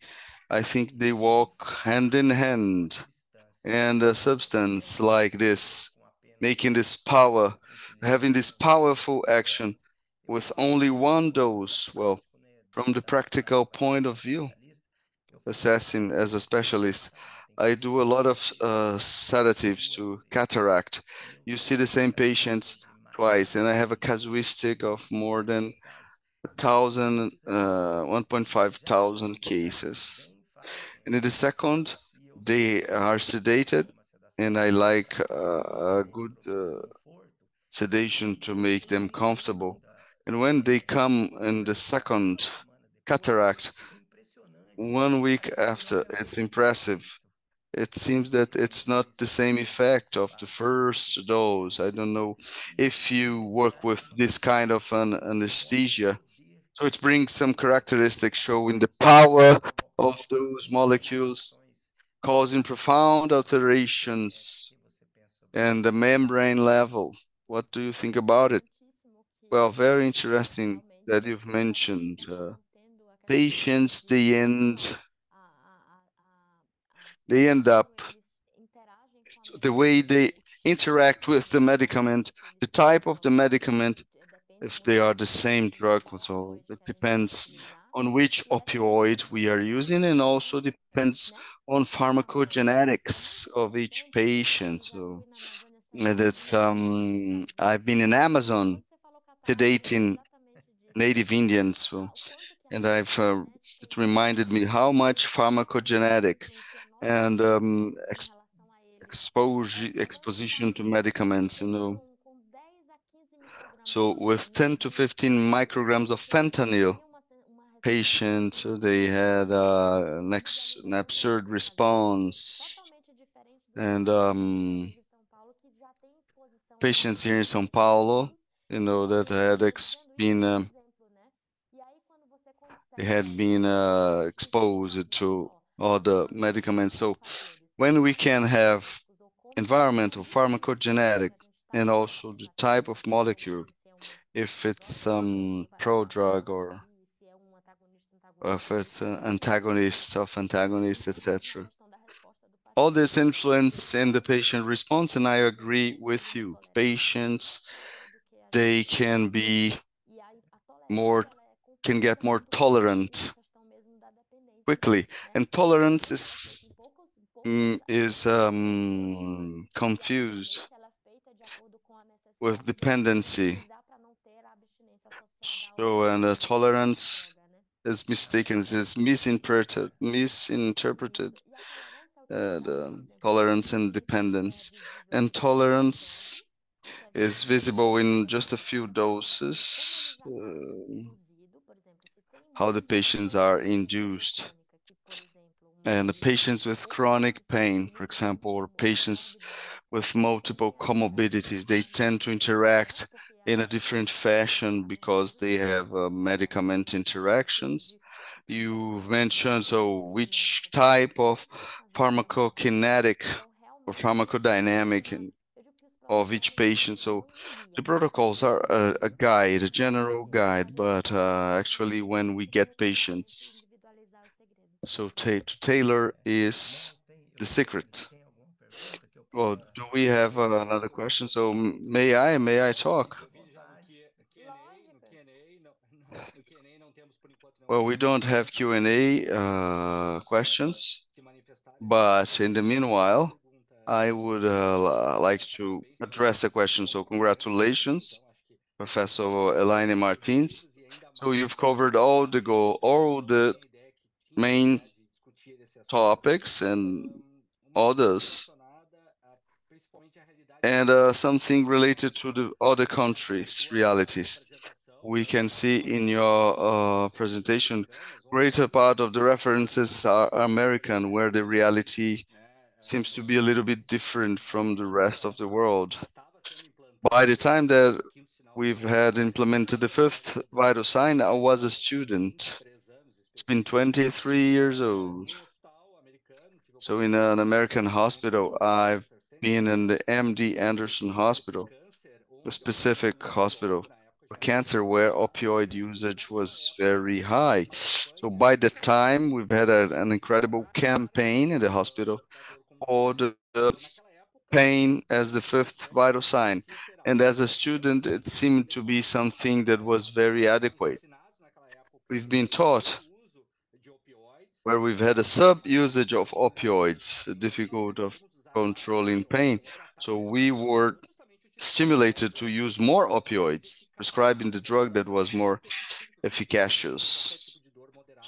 I think they walk hand in hand. And a substance like this, making this power, having this powerful action with only one dose, well, from the practical point of view, assessing as a specialist, I do a lot of sedatives to cataract. You see the same patients twice, and I have a casuistic of more than 1.5 thousand cases. And in the second, they are sedated, and I like a good sedation to make them comfortable. And when they come in the second cataract, 1 week after, it's impressive. It seems that it's not the same effect of the first dose. I don't know if you work with this kind of an anesthesia. So it brings some characteristics showing the power of those molecules causing profound alterations and the membrane level. What do you think about it? Well, very interesting that you've mentioned patients, they end up, the way they interact with the medicament, the type of the medicament, if they are the same drug. So it depends on which opioid we are using, and also depends on pharmacogenetics of each patient. So and it's I've been in Amazon sedating native Indians, so, and it reminded me how much pharmacogenetic and exposition to medicaments, you know. So with 10 to 15 micrograms of fentanyl, patients, they had an absurd response. And patients here in São Paulo, you know, that been they had been exposed to all the medicaments. So when we can have environmental, pharmacogenetic, and also the type of molecule, if it's pro-drug or if it's an antagonist of antagonist, etc. All this influence in the patient response, and I agree with you. Patients, they more, can get more tolerant quickly, and tolerance is confused with dependency. So, and tolerance is mistaken, is misinterpreted, tolerance and dependence. And tolerance is visible in just a few doses, how the patients are induced. And the patients with chronic pain, for example, or patients with multiple comorbidities, they tend to interact in a different fashion because they have medicament interactions. You've mentioned, so which type of pharmacokinetic or pharmacodynamic of each patient. So the protocols are a guide, a general guide, but actually when we get patients, so to tailor is the secret. Well, do we have another question? So may I talk? Well, we don't have Q&A questions, but in the meanwhile, I would like to address a question. So congratulations, Professor Elaine Martins. So you've covered all the main topics and others, and something related to the other countries' realities. We can see in your presentation, greater part of the references are American, where the reality seems to be a little bit different from the rest of the world. By the time that we've had implemented the fifth vital sign, I was a student. It's been 23 years old. So in an American hospital, I've been in the MD Anderson Hospital, a specific hospital for cancer where opioid usage was very high. So by the time we've had an incredible campaign in the hospital for the pain as the fifth vital sign. And as a student, it seemed to be something that was very adequate. We've been taught where we've had a sub-usage of opioids, a difficult of controlling pain. So we were stimulated to use more opioids, prescribing the drug that was more efficacious.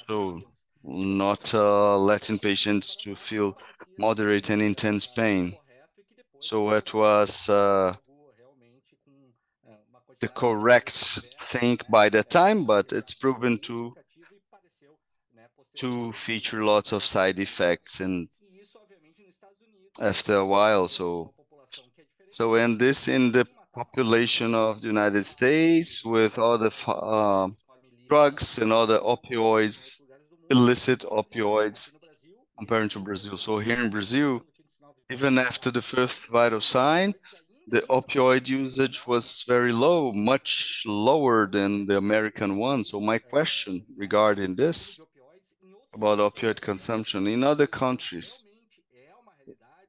So not letting patients to feel moderate and intense pain. So it was the correct thing by the time, but it's proven to feature lots of side effects and after a while. So and this in the population of the United States with all the drugs and other opioids, illicit opioids compared to Brazil. So here in Brazil, even after the fifth vital sign, the opioid usage was very low, much lower than the American one. So my question regarding this about opioid consumption in other countries,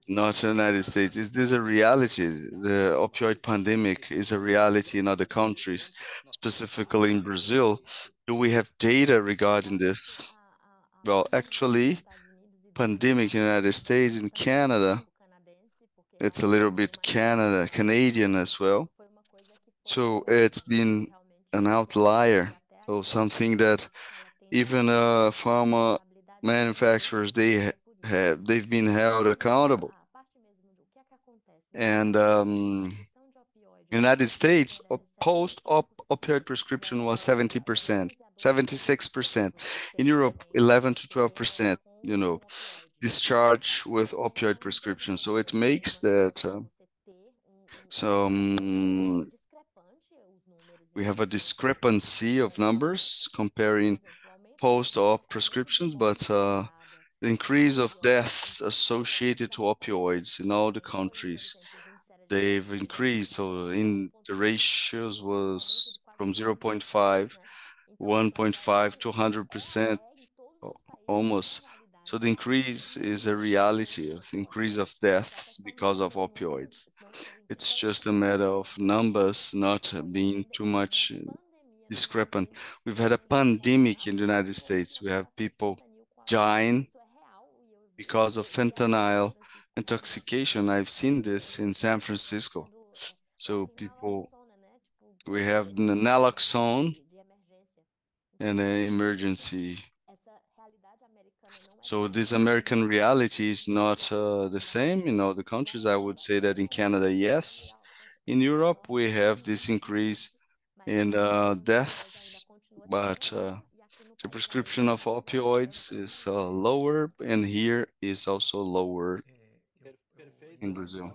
not the United States, is this a reality? The opioid pandemic is a reality in other countries, specifically in Brazil. Do we have data regarding this? Well, actually, pandemic in the United States and Canada, it's a little bit Canadian as well. So it's been an outlier. So something that even pharma manufacturers they've been held accountable. And United States post-op opioid prescription was 70%, 76%. In Europe, 11 to 12%, discharge with opioid prescription. So it makes that we have a discrepancy of numbers comparing post-op prescriptions, but the increase of deaths associated to opioids in all the countries, they've increased. So in the ratios was from 0.5, 1.5 to 100%, almost. So the increase is a reality of the increase of deaths because of opioids. It's just a matter of numbers not being too much discrepant. We've had a pandemic in the United States. We have people dying because of fentanyl intoxication. I've seen this in San Francisco. So we have naloxone and an emergency. So this American reality is not the same in all the countries. I would say that in Canada, yes. In Europe, we have this increase in deaths, but the prescription of opioids is lower, and here is also lower in Brazil.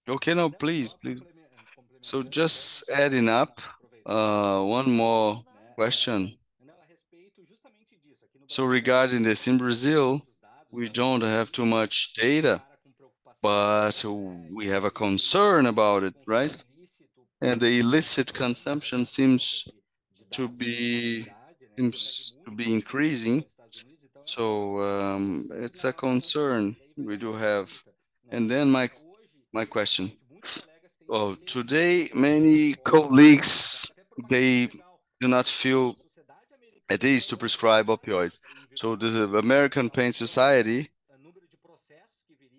Okay, no, please, please. So just adding up, one more question. So regarding this, in Brazil, we don't have too much data, but we have a concern about it, right? And the illicit consumption seems to be increasing. So it's a concern we do have. And then my question. Oh, today many colleagues they do not feel at ease to prescribe opioids. So the American Pain Society,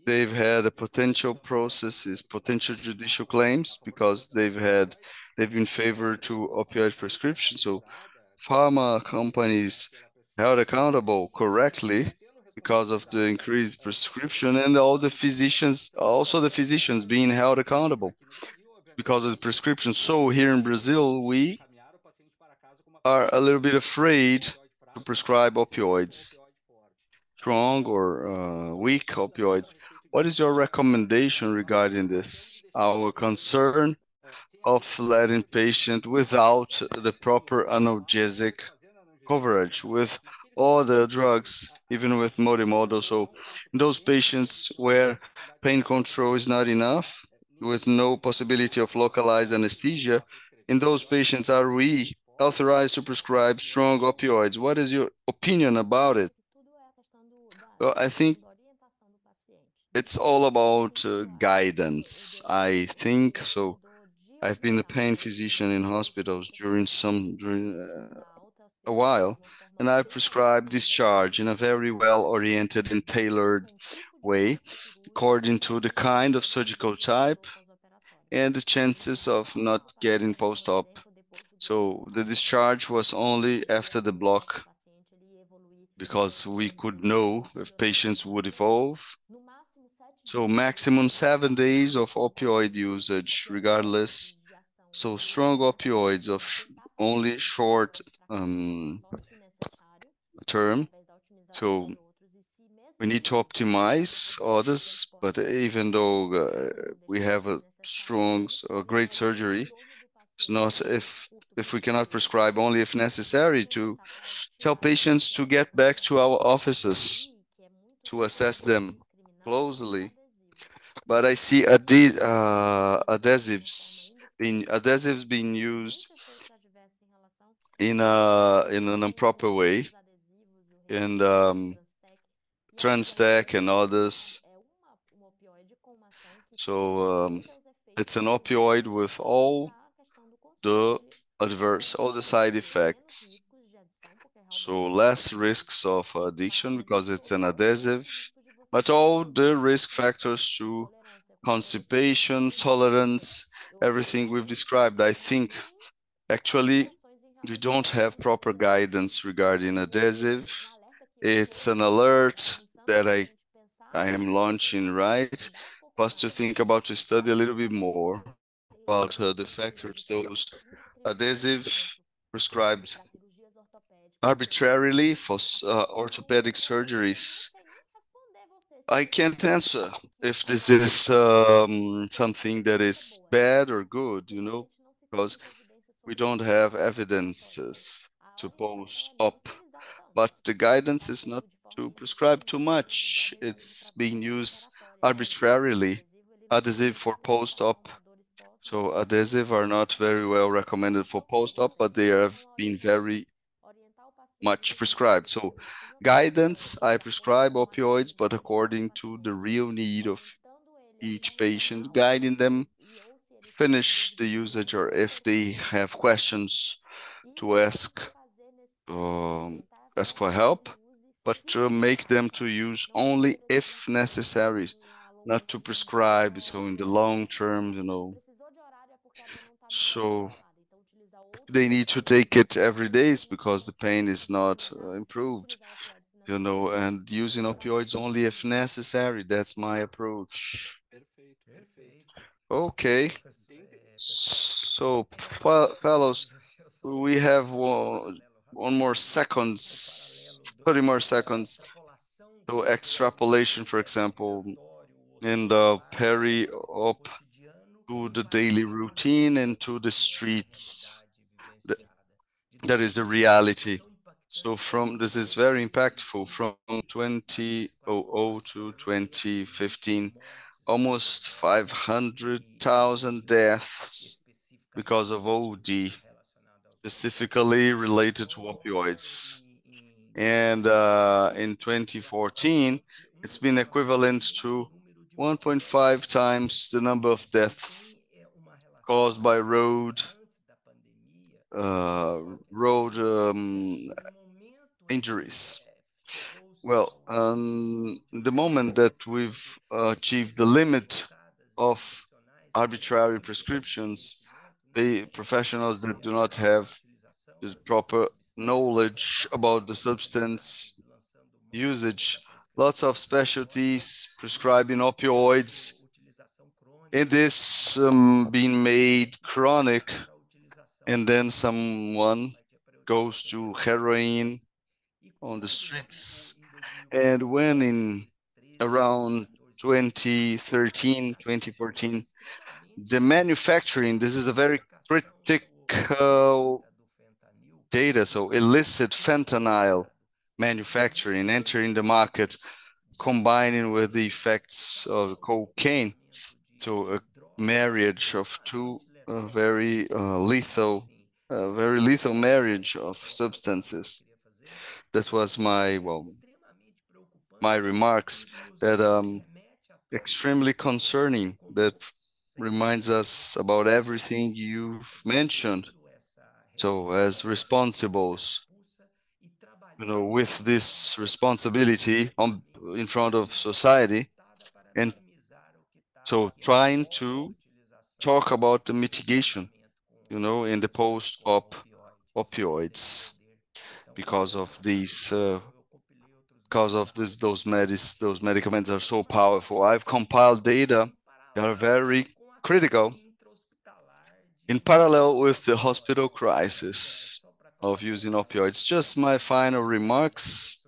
they've had a potential processes, potential judicial claims because they've been favored to opioid prescription. So pharma companies held accountable correctly because of the increased prescription, and all the physicians, also the physicians being held accountable because of the prescription. So here in Brazil, we are a little bit afraid to prescribe opioids, strong or weak opioids. What is your recommendation regarding this? Our concern of letting patient without the proper analgesic coverage with all the drugs, even with multimodal. So in those patients where pain control is not enough, with no possibility of localized anesthesia, in those patients, are we authorized to prescribe strong opioids? What is your opinion about it? Well, I think it's all about guidance. I think so. I've been a pain physician in hospitals during a while, and I've prescribed discharge in a very well-oriented and tailored way, according to the kind of surgical type and the chances of not getting post-op. So the discharge was only after the block because we could know if patients would evolve. So maximum 7 days of opioid usage, regardless. So strong opioids of only short term. So we need to optimize others, but even though we have a strong, a great surgery, it's not if we cannot prescribe only if necessary to tell patients to get back to our offices to assess them closely. But I see adhesives being used in an improper way, and Transtech and others. So it's an opioid with all all the side effects. So less risks of addiction because it's an adhesive, but all the risk factors to constipation, tolerance, everything we've described. I think actually we don't have proper guidance regarding adhesive. It's an alert that I am launching, right? For us to think about to study a little bit more about the factors, those adhesive prescribed arbitrarily for orthopedic surgeries. I can't answer if this is something that is bad or good, because we don't have evidences to post-op. But the guidance is not to prescribe too much. It's being used arbitrarily, adhesive for post-op. So adhesive are not very well recommended for post-op, but they have been very much prescribed. So guidance, I prescribe opioids, but according to the real need of each patient, guiding them finish the usage or if they have questions to um, ask for help, but to make them to use only if necessary, not to prescribe. So in the long term, so they need to take it every day is because the pain is not improved, and using opioids only if necessary. That's my approach. Okay. So, fellows, we have one more seconds, 30 more seconds. So extrapolation, for example, in the peri-op to the daily routine and to the streets. That is a reality. So this is very impactful from 2000 to 2015, almost 500,000 deaths because of OD, specifically related to opioids. And in 2014, it's been equivalent to 1.5 times the number of deaths caused by road injuries. Well, the moment that we've achieved the limit of arbitrary prescriptions, the professionals that do not have the proper knowledge about the substance usage. Lots of specialties prescribing opioids, and this being made chronic, and then someone goes to heroin on the streets. And when in around 2013, 2014, the manufacturing, this is a very critical data, so illicit fentanyl manufacturing entering the market, combining with the effects of cocaine. So a marriage of two very lethal marriage of substances. That was my remarks that extremely concerning. That reminds us about everything you've mentioned. So as responsibles, with this responsibility in front of society, and so trying to talk about the mitigation, in the post-op opioids because of those medicaments are so powerful. I've compiled data that are very critical in parallel with the hospital crisis of using opioids. Just my final remarks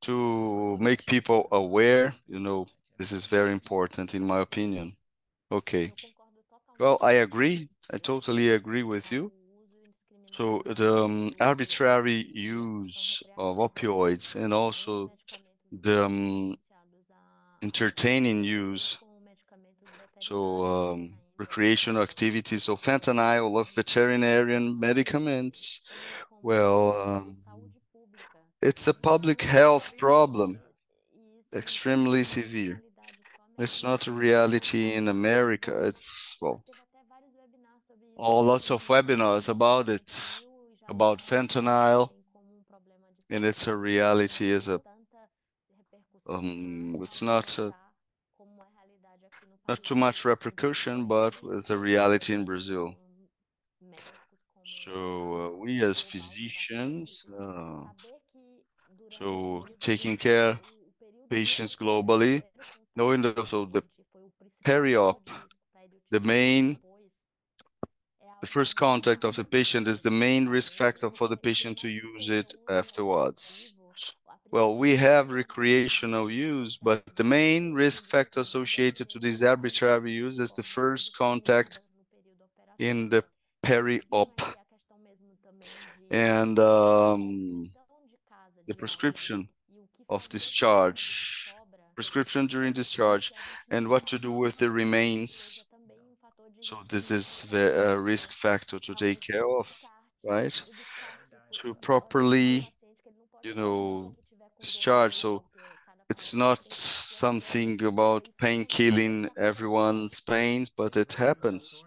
to make people aware, this is very important in my opinion. Okay. Well, I agree. I totally agree with you. So the arbitrary use of opioids and also the entertaining use, so recreational activities, so fentanyl of veterinarian medicaments, well, it's a public health problem, extremely severe. It's not a reality in America. It's, lots of webinars about it, about fentanyl, and it's a reality. It's not too much repercussion, but it's a reality in Brazil. So we as physicians, so taking care of patients globally, knowing that so the peri-op, the first contact of the patient is the main risk factor for the patient to use it afterwards. Well, we have recreational use, but the main risk factor associated to this arbitrary use is the first contact in the peri-op. And the prescription of discharge, prescription during discharge, and what to do with the remains. So this is the risk factor to take care of, right? To properly, discharge. So it's not something about pain killing everyone's pains, but it happens.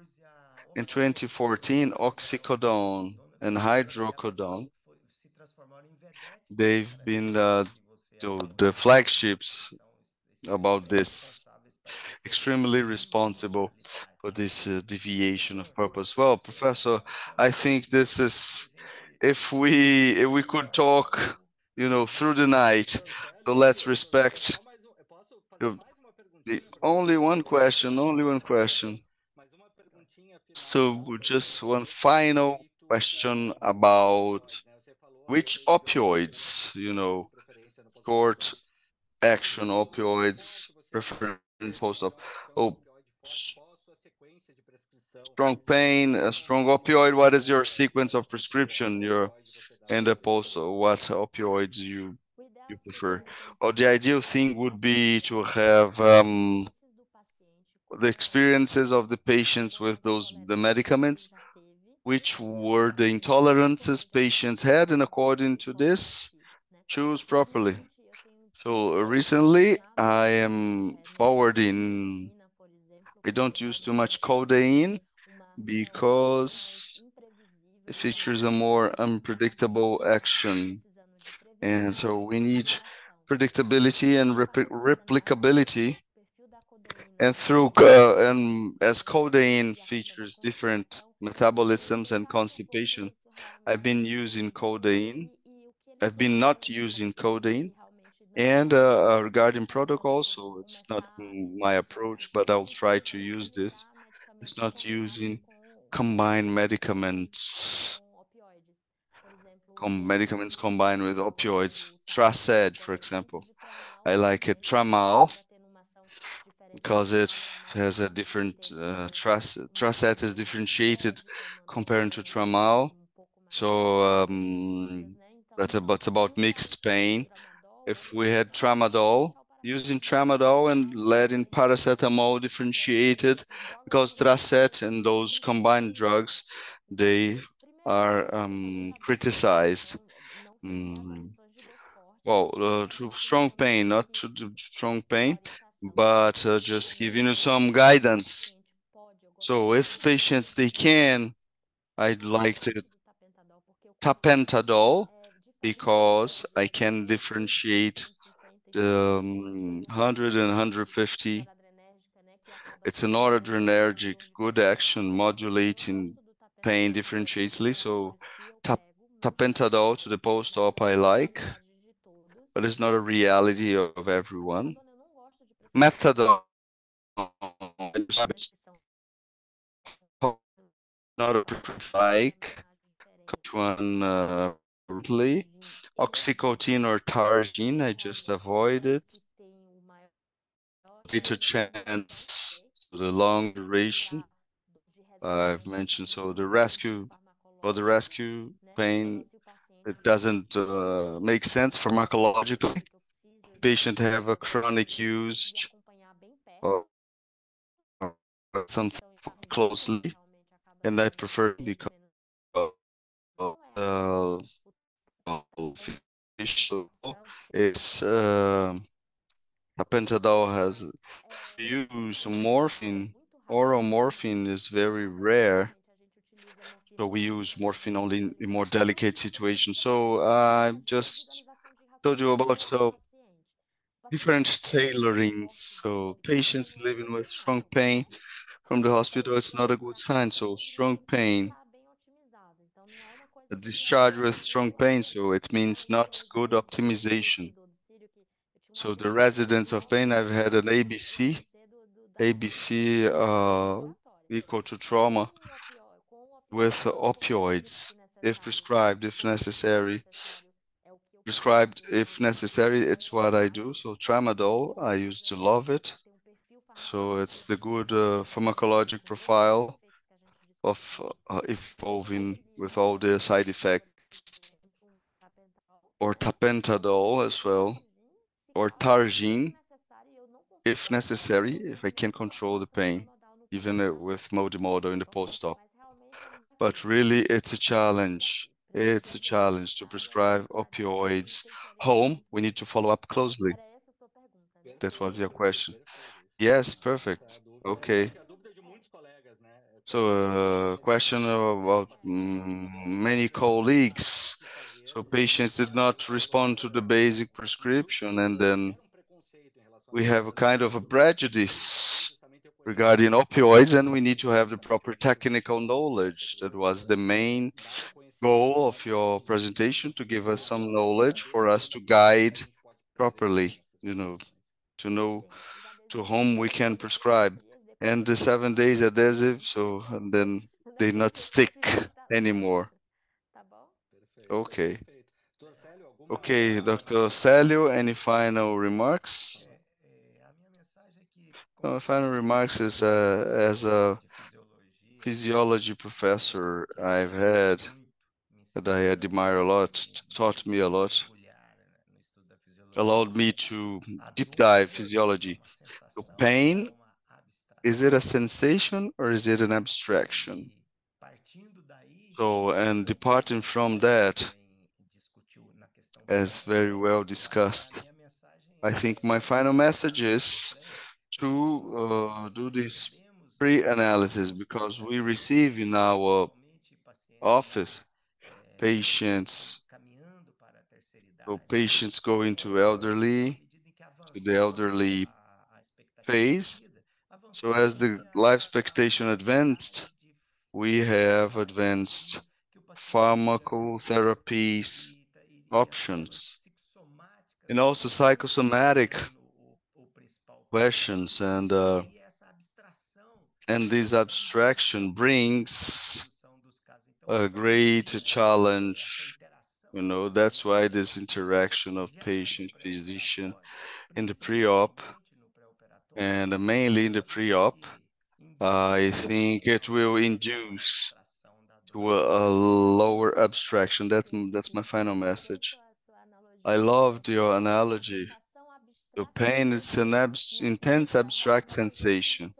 In 2014, oxycodone and hydrocodone, they've been the flagships about this, extremely responsible for this deviation of purpose. Well, Professor, I think this is, if we could talk, through the night, so let's respect the only one question. So just one final question about which opioids, short action opioids, preference post-op. Oh, strong pain, a strong opioid. What is your sequence of prescription? And the post, what opioids you prefer? Well, the ideal thing would be to have the experiences of the patients with the medicaments, which were the intolerances patients had, and according to this, choose properly. So recently, I am forwarding. I don't use too much codeine because it features a more unpredictable action, and so we need predictability and replicability. And as codeine features different metabolisms and constipation, I've been using codeine. I've been not using codeine. And regarding protocol, so it's not my approach, but I'll try to use this. It's not using combined medicaments, medicaments combined with opioids. Traced, for example. I like it tramal because it has a different Tracet is differentiated compared to tramal. So that's about mixed pain. If we had tramadol, using tramadol and letting paracetamol differentiated, because Tracet and those combined drugs, they are criticized. Mm, well, to strong pain, not to strong pain, but just giving you some guidance. So if patients they can, I'd like to tapentadol because I can differentiate the 100 and 150. It's an noradrenergic, good action, modulating pain differentiatedly. So tap, tapentadol to the post-op I like, but it's not a reality of everyone. Methadone, not a like which one currently. Oxycodone or Targine, I just avoid it. Greater chance, so the long duration I've mentioned. So the rescue or the rescue pain, it doesn't make sense pharmacologically. Patient have a chronic use or something closely, and I prefer because uh, fish. So it's tapentadol has use morphine. Oral morphine is very rare, so we use morphine only in more delicate situations. So I just told you about so different tailorings. So patients living with strong pain from the hospital, it's not a good sign. So strong pain, a discharge with strong pain, so it means not good optimization. So the residents of pain, I've had an ABC, ABC equal to trauma with opioids, if prescribed, if necessary. Prescribed if necessary, it's what I do. So tramadol, I used to love it. So it's the good pharmacologic profile of evolving with all the side effects, or tapentadol as well, or Targine, if necessary, if I can control the pain, even with multimodal in the post-op. But really, it's a challenge. It's a challenge to prescribe opioids home. We need to follow up closely. That was your question. Yes, perfect. Okay. So, question about many colleagues. So, patients did not respond to the basic prescription, and then we have a kind of a prejudice regarding opioids, and we need to have the proper technical knowledge. That was the main goal of your presentation, to give us some knowledge for us to guide properly, to know to whom we can prescribe. And the 7 days adhesive, so and then they not stick anymore. Okay. Okay, Dr. Célio, any final remarks? Final remarks is as a physiology professor I've had that I admire a lot, taught me a lot, allowed me to deep dive physiology. So pain, is it a sensation or is it an abstraction? So, and departing from that, as very well discussed, I think my final message is to do this pre-analysis, because we receive in our office patients, so patients go into elderly, to the elderly phase. So as the life expectation advanced, we have advanced pharmacotherapies options, and also psychosomatic questions, and this abstraction brings a great challenge. You know, that's why this interaction of patient physician in the pre-op and mainly in the pre-op, I think it will induce to a lower abstraction. That's my final message. I loved your analogy. The pain is an intense abstract sensation.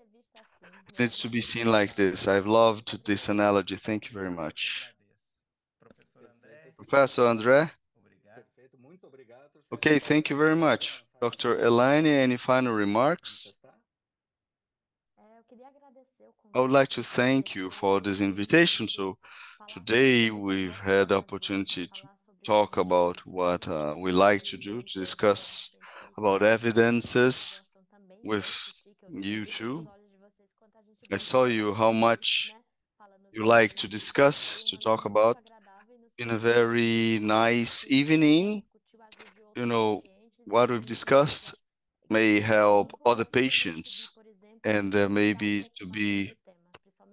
It needs to be seen like this. I've loved this analogy. Thank you very much. Professor André? Okay, thank you very much. Dr. Elaine, any final remarks? I would like to thank you for this invitation. So today we've had the opportunity to talk about what we like to do, to discuss about evidences with you too. I saw you how much you like to discuss, to talk about in a very nice evening. You know, what we've discussed may help other patients and maybe to be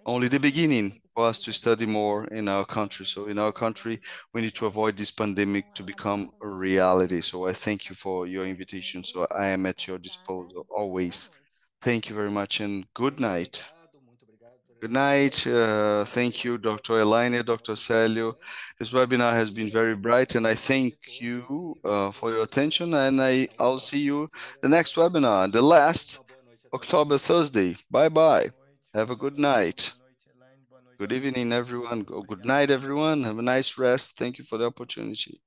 only the beginning for us to study more in our country. So in our country, we need to avoid this pandemic to become a reality. So I thank you for your invitation. So I am at your disposal always. Thank you very much and good night. Good night. Thank you, Dr. Elaine, Dr. Célio. This webinar has been very bright, and I thank you for your attention. And I'll see you the next webinar, the last October Thursday. Bye bye. Have a good night. Good evening, everyone. Good night, everyone. Have a nice rest. Thank you for the opportunity.